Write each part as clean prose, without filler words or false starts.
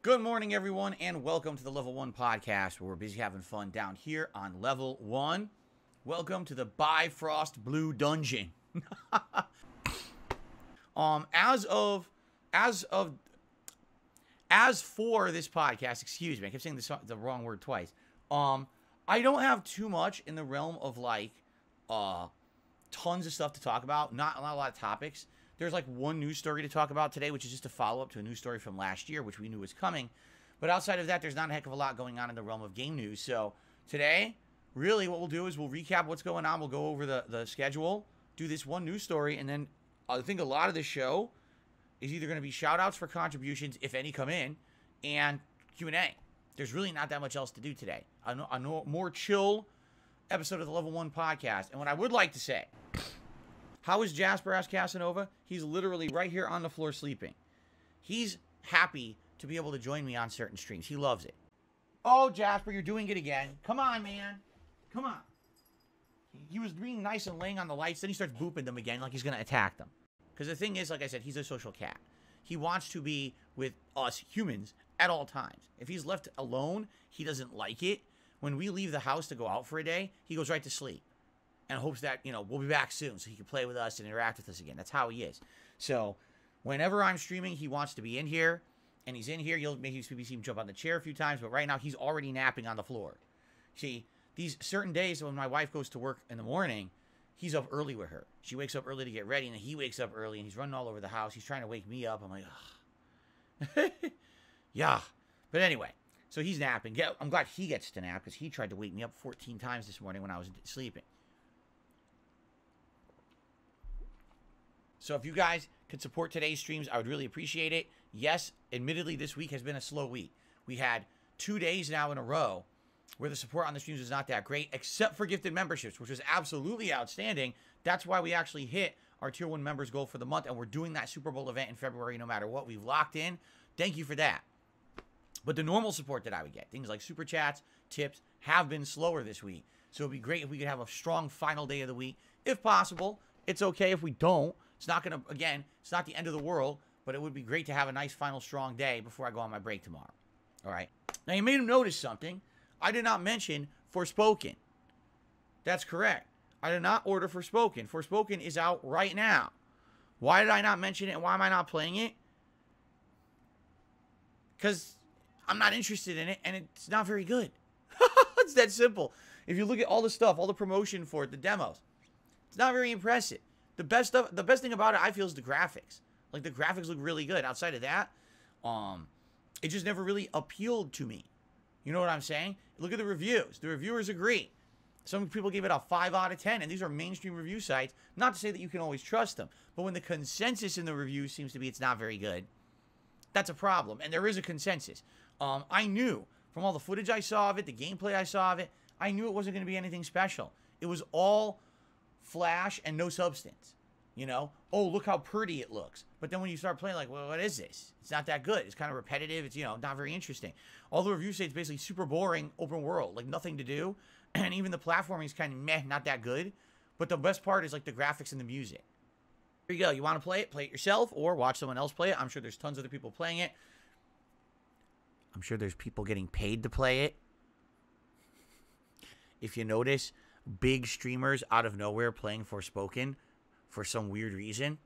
Good morning, everyone, and welcome to the Level 1 podcast, where we're busy having fun down here on Level 1. Welcome to the Bifrost Blue Dungeon. As for this podcast, excuse me, I kept saying the wrong word twice. I don't have too much in the realm of tons of stuff to talk about. Not a lot of topics. There's one news story to talk about today, which is just a follow-up to a news story from last year, which we knew was coming. But outside of that, there's not a heck of a lot going on in the realm of game news. So today, really what we'll do is we'll recap what's going on. We'll go over the schedule, do this one news story, and then I think a lot of this show is either going to be shout-outs for contributions, if any come in, and Q&A. There's really not that much else to do today. A more chill episode of the Level 1 podcast. And what I would like to say... How is Jasper? Asked Casanova. He's literally right here on the floor sleeping. He's happy to be able to join me on certain streams. He loves it. Oh, Jasper, you're doing it again. Come on, man. Come on. He was being nice and laying on the lights. Then he starts booping them again like he's going to attack them. Because the thing is, like I said, he's a social cat. He wants to be with us humans at all times. If he's left alone, he doesn't like it. When we leave the house to go out for a day, he goes right to sleep. And hopes that, we'll be back soon so he can play with us and interact with us again. That's how he is. So, whenever I'm streaming, he wants to be in here. And he's in here. You'll maybe see him jump on the chair a few times. But right now, he's already napping on the floor. See, these certain days when my wife goes to work in the morning, he's up early with her. She wakes up early to get ready. And then he wakes up early. And he's running all over the house. He's trying to wake me up. I'm like, ugh. Yeah. But anyway, so he's napping. Yeah, I'm glad he gets to nap because he tried to wake me up 14 times this morning when I was sleeping. So if you guys could support today's streams, I would really appreciate it. Yes, admittedly, this week has been a slow week. We had 2 days now in a row where the support on the streams was not that great, except for gifted memberships, which was absolutely outstanding. That's why we actually hit our Tier 1 members goal for the month, and we're doing that Super Bowl event in February no matter what. We've locked in. Thank you for that. But the normal support that I would get, things like Super Chats, tips, have been slower this week. So it would be great if we could have a strong final day of the week. If possible, it's okay if we don't. It's not going to, again, it's not the end of the world, but it would be great to have a nice final strong day before I go on my break tomorrow. All right. Now, you may have noticed something. I did not mention Forspoken. That's correct. I did not order Forspoken. Forspoken is out right now. Why did I not mention it and why am I not playing it? Because I'm not interested in it and it's not very good. It's that simple. If you look at all the stuff, all the promotion for it, the demos, it's not very impressive. The best thing about it, I feel, is the graphics. Like, the graphics look really good. Outside of that, it just never really appealed to me. You know what I'm saying? Look at the reviews. The reviewers agree. Some people give it a 5 out of 10, and these are mainstream review sites. Not to say that you can always trust them, but when the consensus in the reviews seems to be it's not very good, that's a problem. And there is a consensus. I knew from all the footage I saw of it, the gameplay I saw of it, I knew it wasn't going to be anything special. It was all flash and no substance. Oh, look how pretty it looks. But then when you start playing, like, well, what is this? It's not that good. It's kind of repetitive. It's, not very interesting. All the reviews say it's basically super boring open world, like nothing to do. And even the platforming is kind of meh, not that good. But the best part is like the graphics and the music. Here you go. You want to play it yourself or watch someone else play it. I'm sure there's tons of other people playing it. I'm sure there's people getting paid to play it. If you notice, big streamers out of nowhere playing Forspoken for some weird reason.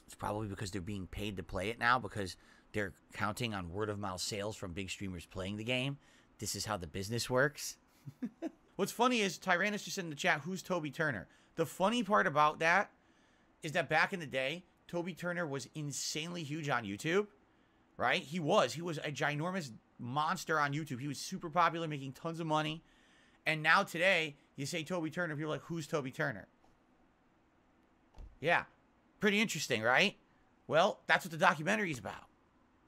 It's probably because they're being paid to play it now because they're counting on word-of-mouth sales from big streamers playing the game. This is how the business works. What's funny is Tyrannus just said in the chat, who's Toby Turner? The funny part about that is that back in the day, Toby Turner was insanely huge on YouTube, right? He was a ginormous monster on YouTube. He was super popular, making tons of money. And now today, you say Toby Turner, people are like, who's Toby Turner? Yeah, pretty interesting, right? Well, that's what the documentary is about.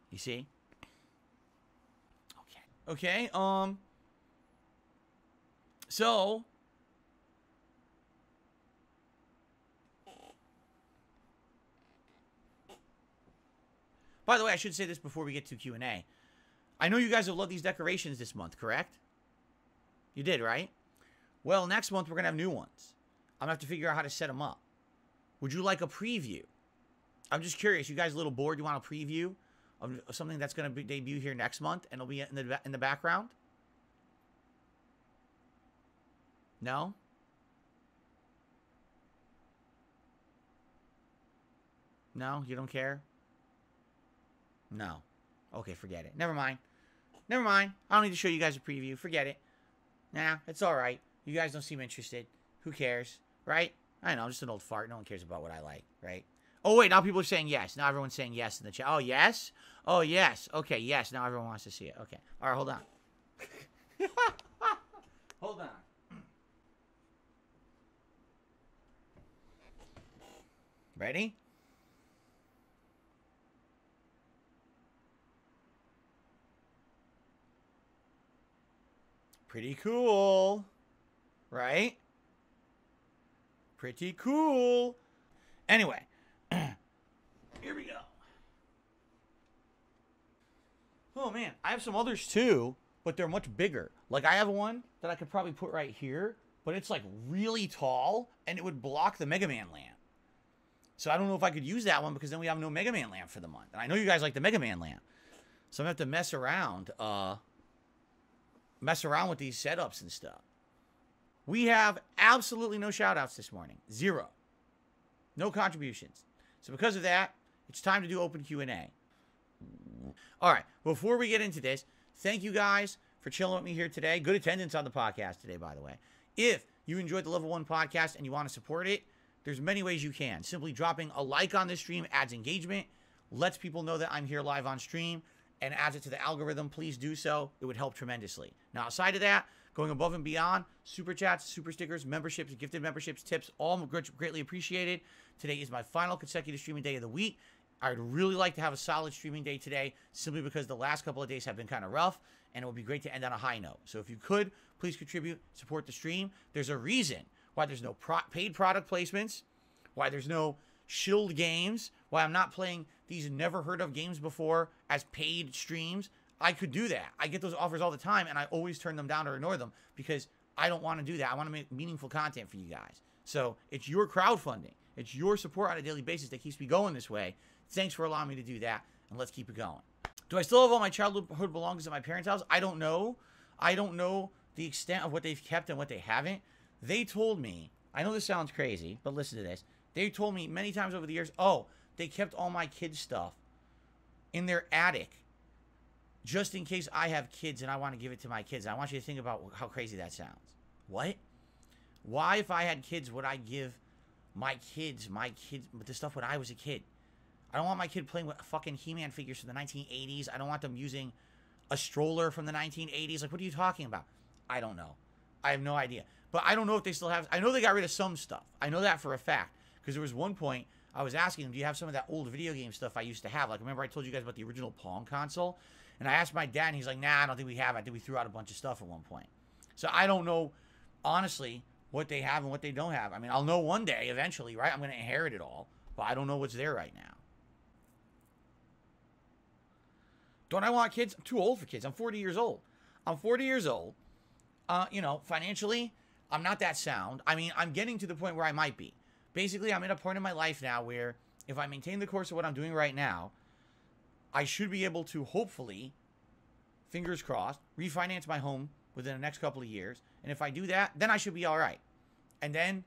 You see? Okay, so by the way, I should say this before we get to Q&A. I know you guys have loved these decorations this month, correct? You did, right? Well, next month we're going to have new ones. I'm going to have to figure out how to set them up. Would you like a preview? I'm just curious. You guys a little bored? You want a preview of something that's going to debut here next month and it'll be in the background? No? No? You don't care? No. Okay, forget it. Never mind. Never mind. I don't need to show you guys a preview. Forget it. Nah, it's all right. You guys don't seem interested. Who cares? Right? I know, I'm just an old fart. No one cares about what I like, right? Oh, wait, now people are saying yes. Now everyone's saying yes in the chat. Oh, yes? Oh, yes. Okay, yes. Now everyone wants to see it. Okay. All right, hold on. Hold on. Ready? Pretty cool. Right? Pretty cool. Anyway. Here we go. Oh, man. I have some others, too, but they're much bigger. Like, I have one that I could probably put right here, but it's, like, really tall, and it would block the Mega Man lamp. So I don't know if I could use that one because then we have no Mega Man lamp for the month. And I know you guys like the Mega Man lamp. So I'm going to have to mess around with these setups and stuff. We have absolutely no shout-outs this morning. Zero. No contributions. So because of that, it's time to do open Q&A. All right. Before we get into this, thank you guys for chilling with me here today. Good attendance on the podcast today, by the way. If you enjoyed the Level 1 podcast and you want to support it, there's many ways you can. Simply dropping a like on this stream adds engagement, lets people know that I'm here live on stream, and adds it to the algorithm. Please do so. It would help tremendously. Now, outside of that, going above and beyond, super chats, super stickers, memberships, gifted memberships, tips, all greatly appreciated. Today is my final consecutive streaming day of the week. I'd really like to have a solid streaming day today, simply because the last couple of days have been kind of rough, and it would be great to end on a high note. So if you could, please contribute, support the stream. There's a reason why there's no paid product placements, why there's no shilled games, why I'm not playing these never heard of games before as paid streams. I could do that. I get those offers all the time, and I always turn them down or ignore them because I don't want to do that. I want to make meaningful content for you guys. So it's your crowdfunding. It's your support on a daily basis that keeps me going this way. Thanks for allowing me to do that, and let's keep it going. Do I still have all my childhood belongings at my parents' house? I don't know. I don't know the extent of what they've kept and what they haven't. They told me, I know this sounds crazy, but listen to this. They told me many times over the years, oh, they kept all my kids' stuff in their attic just in case I have kids and I want to give it to my kids. I want you to think about how crazy that sounds. What? Why, if I had kids, would I give my kids the stuff when I was a kid? I don't want my kid playing with fucking He-Man figures from the 1980s. I don't want them using a stroller from the 1980s. Like, what are you talking about? I don't know. I have no idea. But I don't know if they still have... I know they got rid of some stuff. I know that for a fact. Because there was one point I was asking them, do you have some of that old video game stuff I used to have? Like, remember I told you guys about the original Pong console? And I asked my dad, and he's like, nah, I don't think we have it. I think we threw out a bunch of stuff at one point. So I don't know, honestly, what they have and what they don't have. I mean, I'll know one day, eventually, right? I'm going to inherit it all. But I don't know what's there right now. Don't I want kids? I'm too old for kids. I'm 40 years old. I'm 40 years old. You know, financially, I'm not that sound. I mean, I'm getting to the point where I might be. Basically, I'm at a point in my life now where if I maintain the course of what I'm doing right now, I should be able to hopefully, fingers crossed, refinance my home within the next couple of years. And if I do that, then I should be all right. And then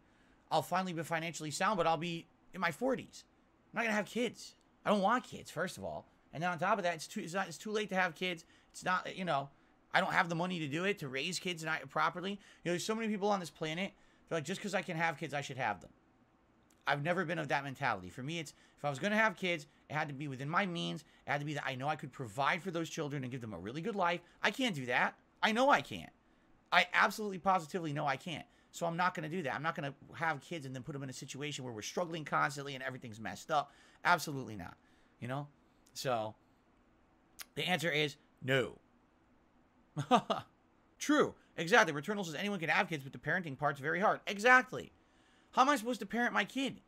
I'll finally be financially sound, but I'll be in my 40s. I'm not going to have kids. I don't want kids, first of all. And then on top of that, it's too late to have kids. It's not, you know, I don't have the money to do it, to raise kids properly. You know, there's so many people on this planet, they're like, just because I can have kids, I should have them. I've never been of that mentality. For me, it's, if I was going to have kids, it had to be within my means. It had to be that I know I could provide for those children and give them a really good life. I can't do that. I know I can't. I absolutely positively know I can't. So I'm not going to do that. I'm not going to have kids and then put them in a situation where we're struggling constantly and everything's messed up. Absolutely not. You know? So, the answer is no. True. Exactly. Returnal says anyone can have kids, but the parenting part's very hard. Exactly. How am I supposed to parent my kid?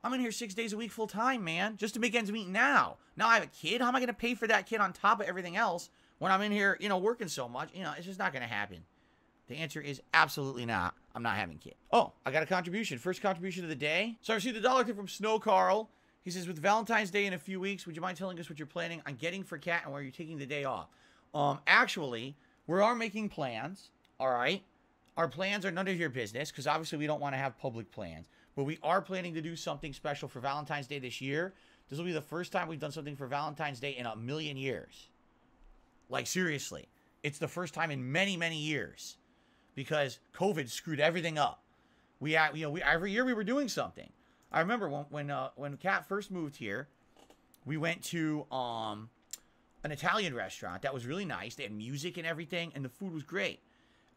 I'm in here 6 days a week full time, man, just to make ends meet now. Now I have a kid. How am I going to pay for that kid on top of everything else when I'm in here, you know, working so much? You know, it's just not going to happen. The answer is absolutely not. I'm not having kids. Oh, I got a contribution. First contribution of the day. So I received a dollar tip from Snow Carl. He says, with Valentine's Day in a few weeks, would you mind telling us what you're planning on getting for Kat and where you're taking the day off? Actually, we are making plans, all right? Our plans are none of your business because obviously we don't want to have public plans. But we are planning to do something special for Valentine's Day this year. This will be the first time we've done something for Valentine's Day in a million years. Like, seriously. It's the first time in many, many years because COVID screwed everything up. Every year we were doing something. I remember when Kat first moved here, we went to an Italian restaurant that was really nice. They had music and everything, and the food was great.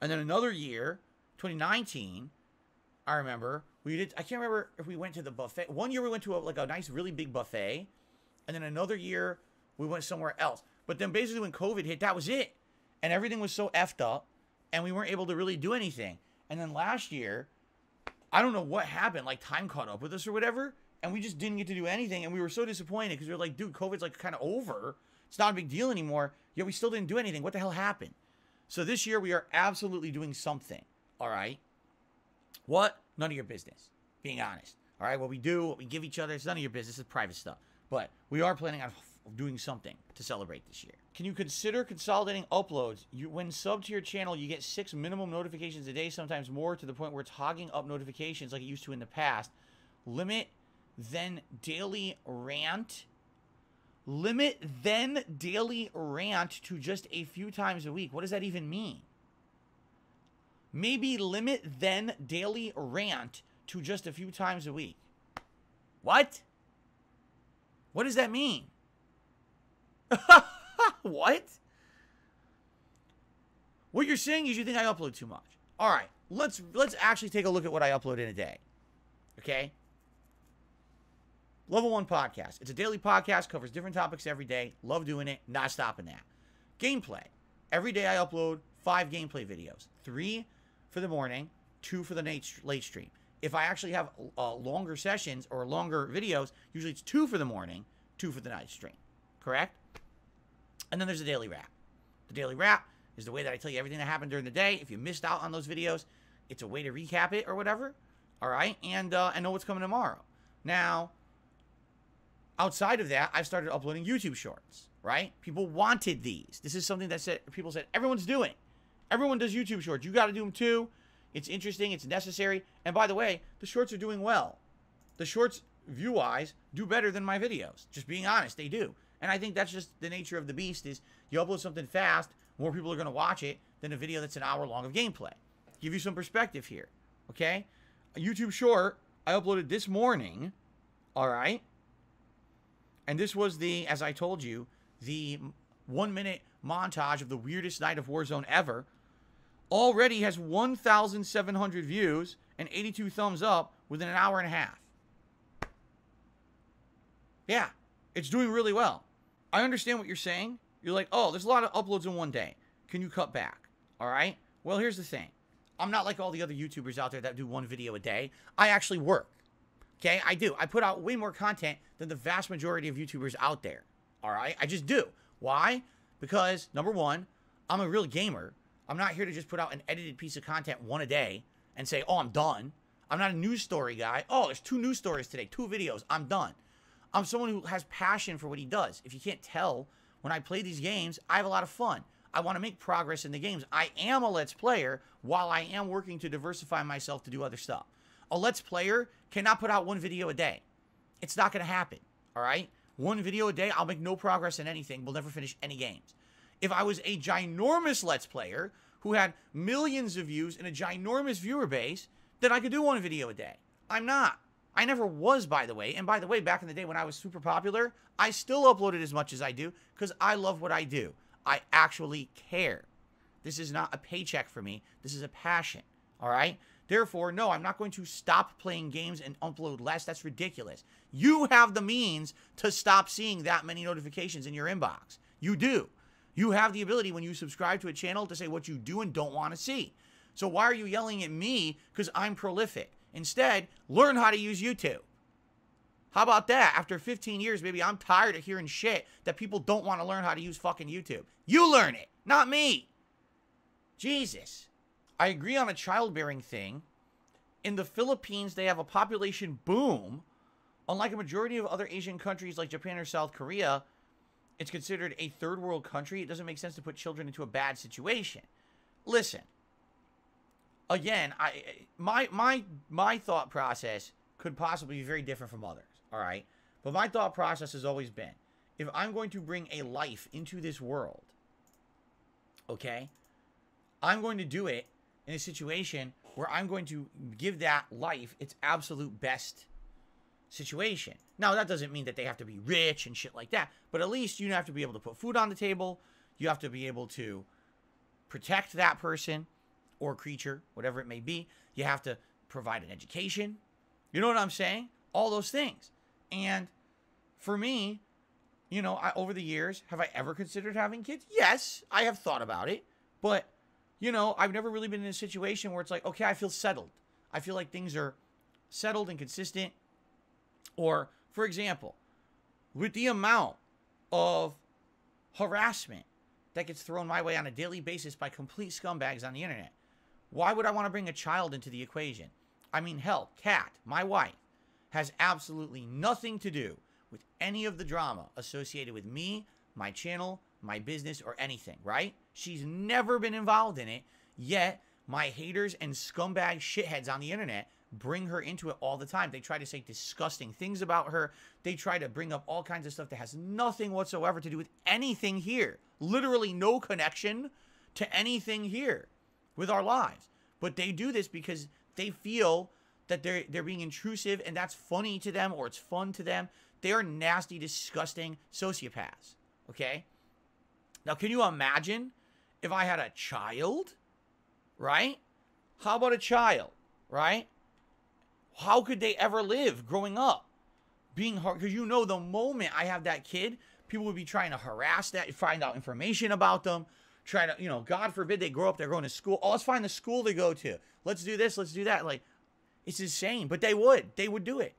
And then another year, 2019, I remember I can't remember if we went to the buffet. One year we went to a nice, really big buffet, and then another year we went somewhere else. But then basically when COVID hit, that was it, and everything was so effed up, and we weren't able to really do anything. And then last year, I don't know what happened, like time caught up with us or whatever, and we just didn't get to do anything, and we were so disappointed because we were like, dude, COVID's like kind of over. It's not a big deal anymore, yet we still didn't do anything. What the hell happened? So this year we are absolutely doing something, all right? What? None of your business, being honest. All right, what we do, what we give each other, it's none of your business. It's private stuff. But we are planning on doing something to celebrate this year. Can you consider consolidating uploads? When sub to your channel, you get 6 minimum notifications a day, sometimes more, to the point where it's hogging up notifications like it used to in the past. Limit then daily rant. Limit then daily rant to just a few times a week. What does that even mean? Maybe limit then daily rant to just a few times a week. What? What does that mean? What? What you're saying is you think I upload too much. All right, let's actually take a look at what I upload in a day. Okay? Level 1 podcast. It's a daily podcast, covers different topics every day. Love doing it, not stopping that. Gameplay. Every day I upload 5 gameplay videos. 3 for the morning, 2 for the late stream. If I actually have longer sessions or longer videos, usually it's 2 for the morning, 2 for the night stream. Correct? And then there's a daily wrap. The daily wrap is the way that I tell you everything that happened during the day. If you missed out on those videos, it's a way to recap it or whatever. All right? And I know what's coming tomorrow. Now, outside of that, I've started uploading YouTube shorts, right? People wanted these. This is something that people said everyone's doing. Everyone does YouTube shorts. You got to do them too. It's interesting. It's necessary. And by the way, the shorts are doing well. The shorts, view-wise, do better than my videos. Just being honest, they do. And I think that's just the nature of the beast is you upload something fast, more people are going to watch it than a video that's an hour long of gameplay. Give you some perspective here, okay? A YouTube short I uploaded this morning, all right? And this was as I told you, the 1-minute montage of the weirdest night of Warzone ever. Already has 1,700 views and 82 thumbs up within an hour and a half. Yeah, it's doing really well. I understand what you're saying. You're like, oh, there's a lot of uploads in one day. Can you cut back? All right? Well, here's the thing. I'm not like all the other YouTubers out there that do 1 video a day. I actually work. Okay, I do. I put out way more content than the vast majority of YouTubers out there. All right? I just do. Why? Because, number one, I'm a real gamer. I'm not here to just put out an edited piece of content 1 a day and say, oh, I'm done. I'm not a news story guy. Oh, there's 2 news stories today, 2 videos. I'm done. I'm someone who has passion for what he does. If you can't tell, when I play these games, I have a lot of fun. I want to make progress in the games. I am a Let's Player while I am working to diversify myself to do other stuff. A Let's Player cannot put out 1 video a day. It's not going to happen, all right? 1 video a day, I'll make no progress in anything. We'll never finish any games. If I was a ginormous Let's Player who had millions of views and a ginormous viewer base, then I could do 1 video a day. I'm not. I never was, by the way. And by the way, back in the day when I was super popular, I still uploaded as much as I do because I love what I do. I actually care. This is not a paycheck for me. This is a passion, all right? Therefore, no, I'm not going to stop playing games and upload less. That's ridiculous. You have the means to stop seeing that many notifications in your inbox. You do. You have the ability when you subscribe to a channel to say what you do and don't want to see. So why are you yelling at me because I'm prolific? Instead, learn how to use YouTube. How about that? After 15 years, maybe I'm tired of hearing shit that people don't want to learn how to use fucking YouTube. You learn it, not me. Jesus. I agree on a childbearing thing. In the Philippines, they have a population boom. Unlike a majority of other Asian countries like Japan or South Korea, it's considered a third world country. It doesn't make sense to put children into a bad situation. Listen, again, my thought process could possibly be very different from others, all right? But my thought process has always been, if I'm going to bring a life into this world, okay, I'm going to do it in a situation where I'm going to give that life its absolute best situation. Now, that doesn't mean that they have to be rich and shit like that, but at least you have to be able to put food on the table. You have to be able to protect that person or creature, whatever it may be. You have to provide an education. You know what I'm saying? All those things. And for me, you know, over the years, have I ever considered having kids? Yes, I have thought about it. But, you know, I've never really been in a situation where it's like, okay, I feel settled. I feel like things are settled and consistent. Or, for example, with the amount of harassment that gets thrown my way on a daily basis by complete scumbags on the internet, why would I want to bring a child into the equation? I mean, hell, Kat, my wife, has absolutely nothing to do with any of the drama associated with me, my channel, my business, or anything, right? She's never been involved in it, yet my haters and scumbag shitheads on the internet bring her into it all the time. They try to say disgusting things about her. They try to bring up all kinds of stuff that has nothing whatsoever to do with anything here. Literally no connection to anything here with our lives. But they do this because they feel that they're being intrusive and that's funny to them or it's fun to them. They are nasty, disgusting sociopaths, okay? Now, can you imagine if I had a child, right? How about a child, right? How could they ever live growing up? Being hard, because you know the moment I have that kid, people would be trying to harass that, find out information about them, try to, you know, God forbid they grow up, they're going to school. Oh, let's find the school to go to. Let's do this, let's do that. Like, it's insane, but they would do it.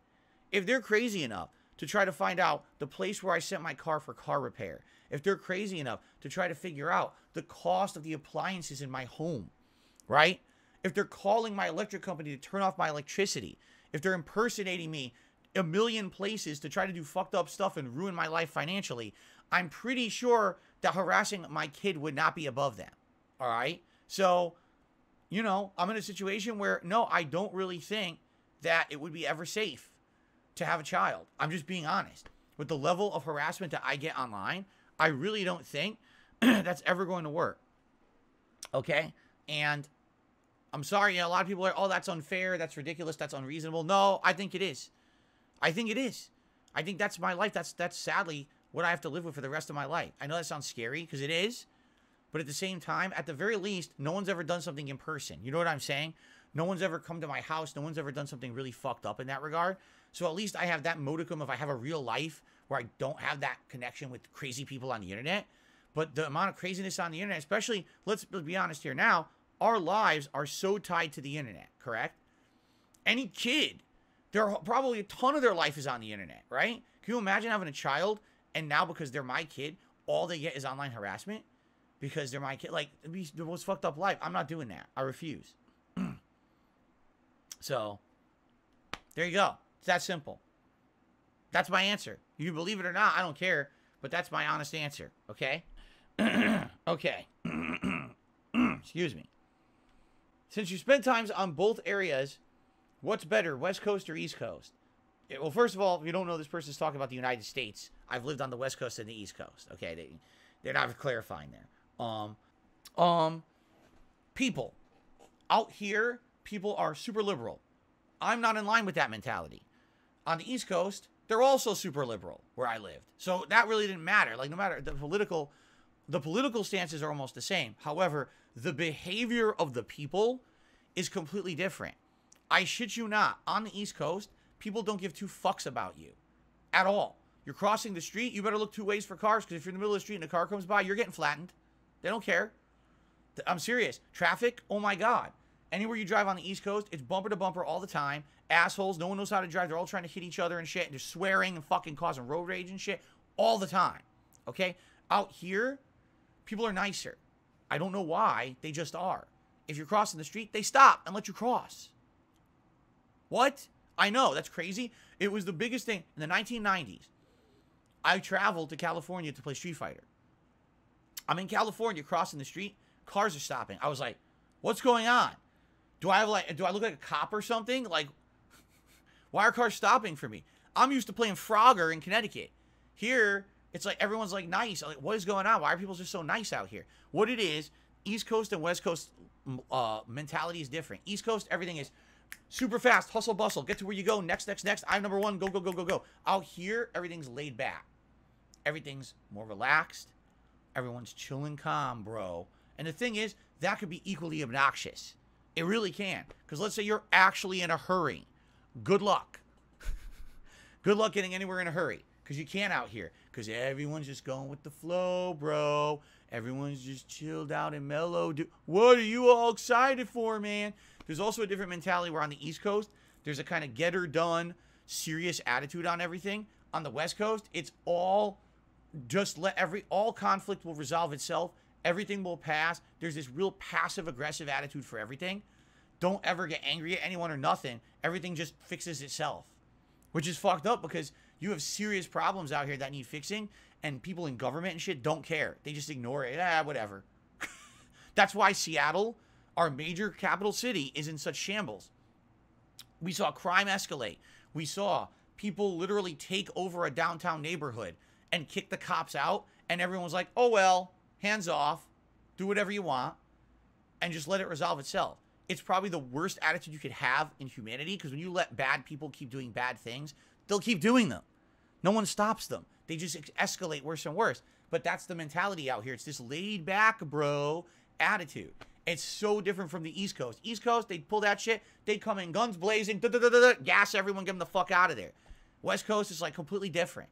If they're crazy enough to try to find out the place where I sent my car for car repair, if they're crazy enough to try to figure out the cost of the appliances in my home, right? If they're calling my electric company to turn off my electricity, if they're impersonating me a million places to try to do fucked up stuff and ruin my life financially, I'm pretty sure that harassing my kid would not be above them. All right? So, you know, I'm in a situation where, no, I don't really think that it would be ever safe to have a child. I'm just being honest. With the level of harassment that I get online, I really don't think that's ever going to work. Okay? And I'm sorry, you know, a lot of people are, oh, that's unfair, that's ridiculous, that's unreasonable. No, I think it is. I think it is. I think that's my life. That's sadly what I have to live with for the rest of my life. I know that sounds scary, because it is. But at the same time, at the very least, no one's ever done something in person. You know what I'm saying? No one's ever come to my house. No one's ever done something really fucked up in that regard. So at least I have that modicum if I have a real life where I don't have that connection with crazy people on the internet. But the amount of craziness on the internet, especially, let's be honest here now, our lives are so tied to the internet, correct? Any kid, there are probably a ton of their life is on the internet, right? Can you imagine having a child and now because they're my kid, all they get is online harassment? Because they're my kid. Like, it'd be the most fucked up life. I'm not doing that. I refuse. So, there you go. It's that simple. That's my answer. You believe it or not, I don't care. But that's my honest answer, okay? Okay. Excuse me. Since you spend times on both areas, what's better, West Coast or East Coast? Well, first of all, if you don't know, this person's talking about the United States. I've lived on the West Coast and the East Coast. Okay, they're not clarifying there. People out here, people are super liberal. I'm not in line with that mentality. On the East Coast, they're also super liberal where I lived. So that really didn't matter. Like, no matter the political stances are almost the same. However, the behavior of the people is completely different. I shit you not. On the East Coast, people don't give two fucks about you at all. You're crossing the street, you better look two ways for cars, because if you're in the middle of the street and a car comes by, you're getting flattened. They don't care. I'm serious. Traffic, oh my God. Anywhere you drive on the East Coast, it's bumper to bumper all the time. Assholes, no one knows how to drive. They're all trying to hit each other and shit. And they're swearing and fucking causing road rage and shit all the time. Okay? Out here, people are nicer. I don't know why. They just are. If you're crossing the street, they stop and let you cross. What? I know, that's crazy. It was the biggest thing. In the 1990s, I traveled to California to play Street Fighter. I'm in California, crossing the street. Cars are stopping. I was like, what's going on? Do I look like a cop or something? Like, why are cars stopping for me? I'm used to playing Frogger in Connecticut. Here, it's like everyone's like nice. I'm like, what is going on? Why are people just so nice out here? What it is, East Coast and West Coast mentality is different. East Coast, everything is super fast, hustle bustle, get to where you go, next, I'm number one, go, go, go, go, go. Out here, everything's laid back. Everything's more relaxed. Everyone's chilling calm, bro. And the thing is, that could be equally obnoxious. It really can. Because let's say you're actually in a hurry. Good luck. Good luck getting anywhere in a hurry. Because you can't out here. Because everyone's just going with the flow, bro. Everyone's just chilled out and mellow. What are you all excited for, man? There's also a different mentality where on the East Coast, there's a kind of get her done, serious attitude on everything. On the West Coast, it's all just all conflict will resolve itself. Everything will pass. There's this real passive-aggressive attitude for everything. Don't ever get angry at anyone or nothing. Everything just fixes itself. Which is fucked up because you have serious problems out here that need fixing, and people in government and shit don't care. They just ignore it. Whatever. That's why Seattle, our major capital city, is in such shambles. We saw crime escalate. We saw people literally take over a downtown neighborhood and kick the cops out, and everyone's like, oh, well, hands off, do whatever you want, and just let it resolve itself. It's probably the worst attitude you could have in humanity, because when you let bad people keep doing bad things, they'll keep doing them. No one stops them. They just escalate worse and worse. But that's the mentality out here. It's this laid back, bro, attitude. It's so different from the East Coast. East Coast, they'd pull that shit. They'd come in guns blazing, gas everyone, get them the fuck out of there. West Coast is like completely different.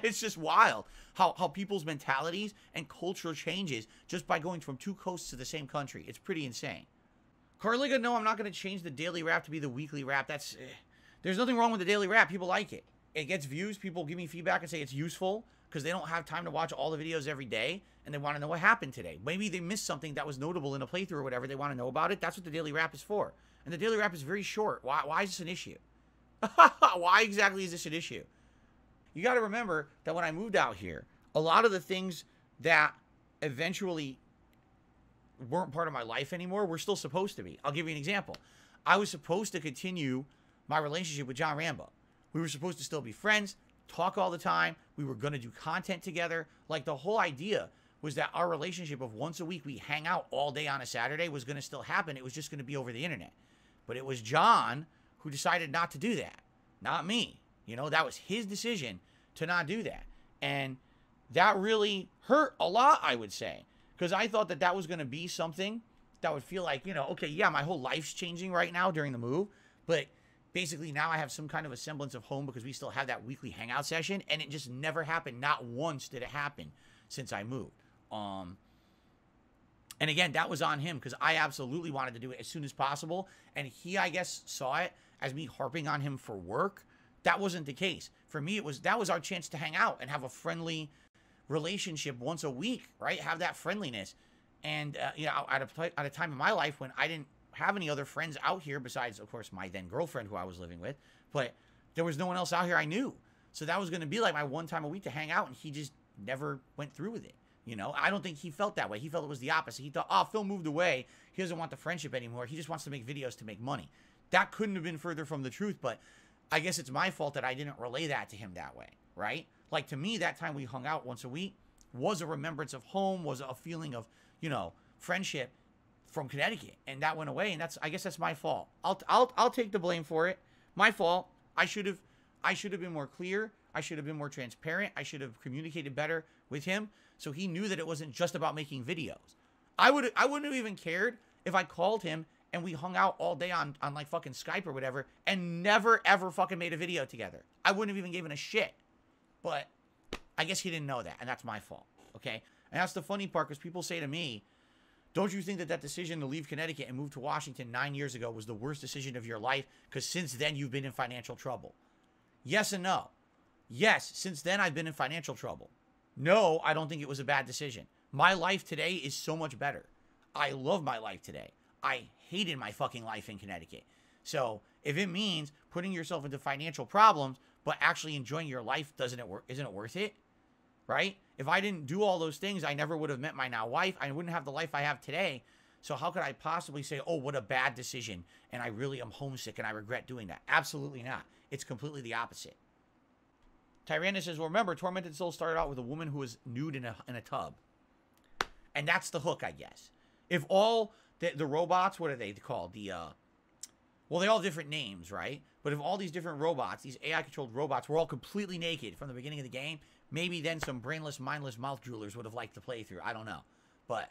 It's just wild how people's mentalities and culture changes just by going from two coasts to the same country. It's pretty insane. Carliga, no, I'm not going to change the daily rap to be the weekly rap. There's nothing wrong with the daily rap. People like it. It gets views. People give me feedback and say it's useful because they don't have time to watch all the videos every day and they want to know what happened today. Maybe they missed something that was notable in a playthrough or whatever. They want to know about it. That's what the daily rap is for. And the daily rap is very short. Why is this an issue? Why exactly is this an issue? You got to remember that when I moved out here, a lot of the things that eventually weren't part of my life anymore were still supposed to be. I'll give you an example. I was supposed to continue my relationship with John Rambo. We were supposed to still be friends, talk all the time. We were going to do content together. Like, the whole idea was that our relationship of once a week we hang out all day on a Saturday was going to still happen. It was just going to be over the internet. But it was John who decided not to do that, not me. You know, that was his decision to not do that. And that really hurt a lot, I would say. Because I thought that that was going to be something that would feel like, you know, okay, yeah, my whole life's changing right now during the move. But basically now I have some kind of a semblance of home because we still have that weekly hangout session. And it just never happened. Not once did it happen since I moved. And again, that was on him because I absolutely wanted to do it as soon as possible. And he, I guess, saw it as me harping on him for work. That wasn't the case. For me, that was our chance to hang out and have a friendly relationship once a week, right? Have that friendliness. And, you know, at a time in my life when I didn't have any other friends out here besides, of course, my then girlfriend who I was living with, but there was no one else out here I knew. So that was going to be like my one time a week to hang out, and he just never went through with it. You know, I don't think he felt that way. He felt it was the opposite. He thought, oh, Phil moved away. He doesn't want the friendship anymore. He just wants to make videos to make money. That couldn't have been further from the truth, but I guess it's my fault that I didn't relay that to him that way, right? Like, to me, that time we hung out once a week was a remembrance of home, was a feeling of, you know, friendship from Connecticut, and that went away, and I guess that's my fault. I'll take the blame for it. My fault. I should have been more clear. I should have been more transparent. I should have communicated better with him so he knew that it wasn't just about making videos. I wouldn't have even cared if I called him and we hung out all day on like fucking Skype or whatever and never ever fucking made a video together. I wouldn't have even given a shit. But I guess he didn't know that, and that's my fault, okay? And that's the funny part, because people say to me, don't you think that decision to leave Connecticut and move to Washington 9 years ago was the worst decision of your life, because since then you've been in financial trouble? Yes and no. Yes, since then I've been in financial trouble. No, I don't think it was a bad decision. My life today is so much better. I love my life today. I hated my fucking life in Connecticut. So If it means putting yourself into financial problems, but actually enjoying your life, isn't it worth it? Right? If I didn't do all those things, I never would have met my now wife. I wouldn't have the life I have today. So how could I possibly say, oh, what a bad decision, and I really am homesick and I regret doing that? Absolutely not. It's completely the opposite. Tyrannus says, well, remember, Tormented Souls started out with a woman who was nude in a tub. And that's the hook, I guess. If all the robots, what are they called? Well, they all have different names, right? But if all these different robots, these AI-controlled robots, were all completely naked from the beginning of the game, maybe then some brainless, mindless mouth droolers would have liked the playthrough. I don't know. But,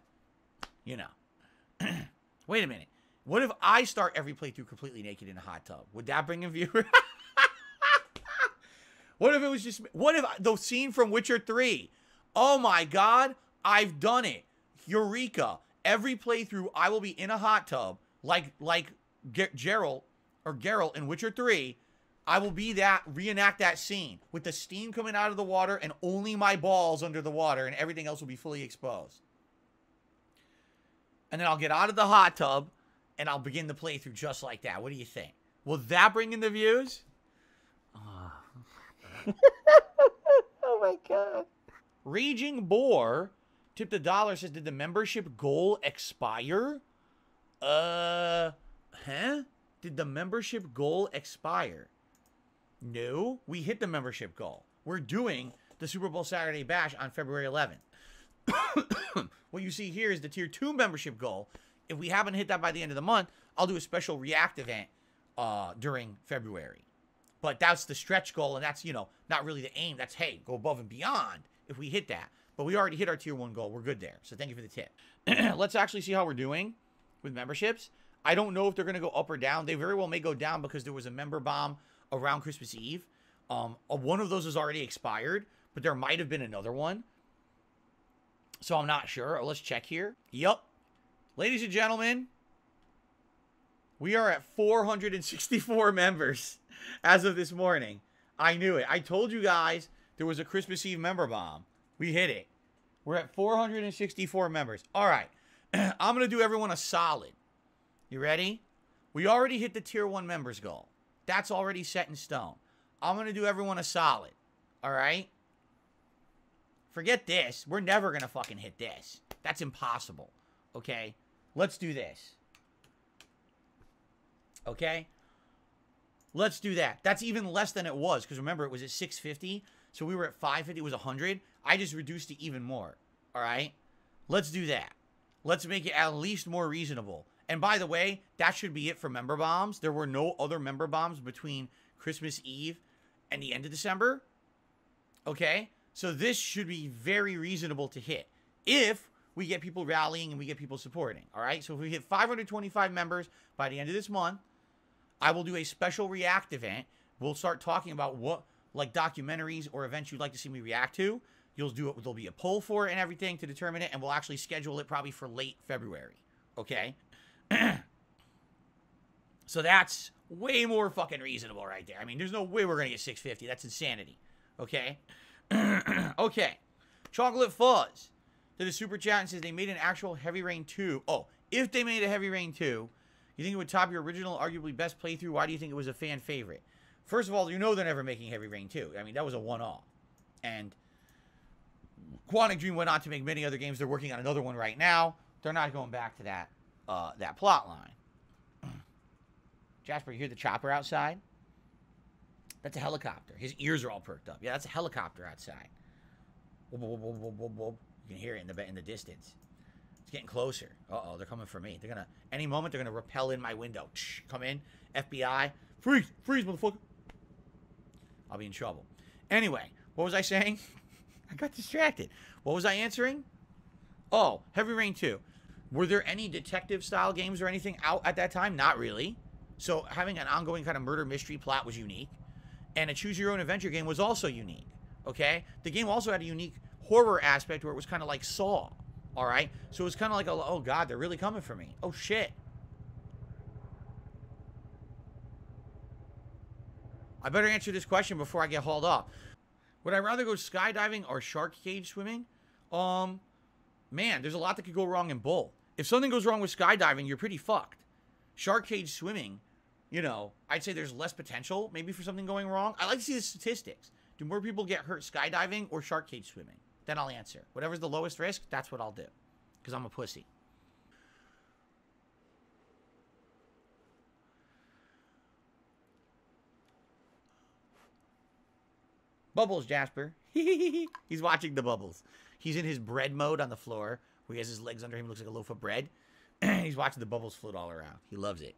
you know. Wait a minute. What if I start every playthrough completely naked in a hot tub? Would that bring in viewers? What if it was just... What if the scene from Witcher 3? Oh my god, I've done it. Eureka. Every playthrough, I will be in a hot tub, like Geralt in Witcher 3. I will be reenact that scene with the steam coming out of the water and only my balls under the water, and everything else will be fully exposed. And then I'll get out of the hot tub and I'll begin the playthrough just like that. What do you think? Will that bring in the views? Oh my god. Raging Boar tipped $1, says, did the membership goal expire? Huh? Did the membership goal expire? No, we hit the membership goal. We're doing the Super Bowl Saturday Bash on February 11th. What you see here is the Tier 2 membership goal. If we haven't hit that by the end of the month, I'll do a special React event during February. But that's the stretch goal, and that's, you know, not really the aim. That's, hey, go above and beyond if we hit that. But we already hit our Tier 1 goal. We're good there. So thank you for the tip. Let's actually see how we're doing with memberships. I don't know if they're going to go up or down. They very well may go down because there was a member bomb around Christmas Eve. One of those is already expired, but there might have been another one. So I'm not sure. Let's check here. Yup. Ladies and gentlemen, we are at 464 members as of this morning. I knew it. I told you guys there was a Christmas Eve member bomb. We hit it. We're at 464 members. All right. I'm going to do everyone a solid. You ready? We already hit the Tier 1 members goal. That's already set in stone. I'm going to do everyone a solid. All right? Forget this. We're never going to fucking hit this. That's impossible. Okay? Let's do this. Okay? Let's do that. That's even less than it was. Because remember, it was at 650. So we were at 550. It was 100. I just reduced it even more. All right? Let's do that. Let's make it at least more reasonable. And by the way, that should be it for member bombs. There were no other member bombs between Christmas Eve and the end of December. Okay? So this should be very reasonable to hit if we get people rallying and we get people supporting. All right? So if we hit 525 members by the end of this month, I will do a special React event. We'll start talking about what, like, documentaries or events you'd like to see me react to. You'll do it. There'll be a poll for it and everything to determine it, and we'll actually schedule it probably for late February. Okay? So that's way more fucking reasonable right there. I mean, there's no way we're going to get 650. That's insanity. Okay? Okay. Chocolate Fuzz did a super chat and says they made an actual Heavy Rain 2. Oh, if they made a Heavy Rain 2, you think it would top your original, arguably best playthrough? Why do you think it was a fan favorite? First of all, you know they're never making Heavy Rain 2. I mean, that was a one-off. And Quantic Dream went on to make many other games. They're working on another one right now. They're not going back to that plot line. Jasper, you hear the chopper outside? That's a helicopter. His ears are all perked up. Yeah, that's a helicopter outside. Whoop, whoop, whoop, whoop, whoop, whoop. You can hear it in the distance. It's getting closer. Uh-oh, they're coming for me. They're gonna, any moment, they're gonna rappel in my window. Shh, come in. FBI. Freeze! Freeze, motherfucker. I'll be in trouble. Anyway, what was I saying? I got distracted. What was I answering? Oh, Heavy Rain 2. Were there any detective-style games or anything out at that time? Not really. So having an ongoing kind of murder mystery plot was unique. And a choose-your-own-adventure game was also unique. Okay? The game also had a unique horror aspect where it was kind of like Saw. Alright? So it was kind of like, oh god, they're really coming for me. Oh shit. I better answer this question before I get hauled up. Would I rather go skydiving or shark cage swimming? Man, there's a lot that could go wrong in both. If something goes wrong with skydiving, you're pretty fucked. Shark cage swimming, you know, I'd say there's less potential maybe for something going wrong. I like to see the statistics. Do more people get hurt skydiving or shark cage swimming? Then I'll answer. Whatever's the lowest risk, that's what I'll do. Because I'm a pussy. Bubbles, Jasper. He's watching the bubbles. He's in his bread mode on the floor, where he has his legs under him, looks like a loaf of bread. He's watching the bubbles float all around. He loves it.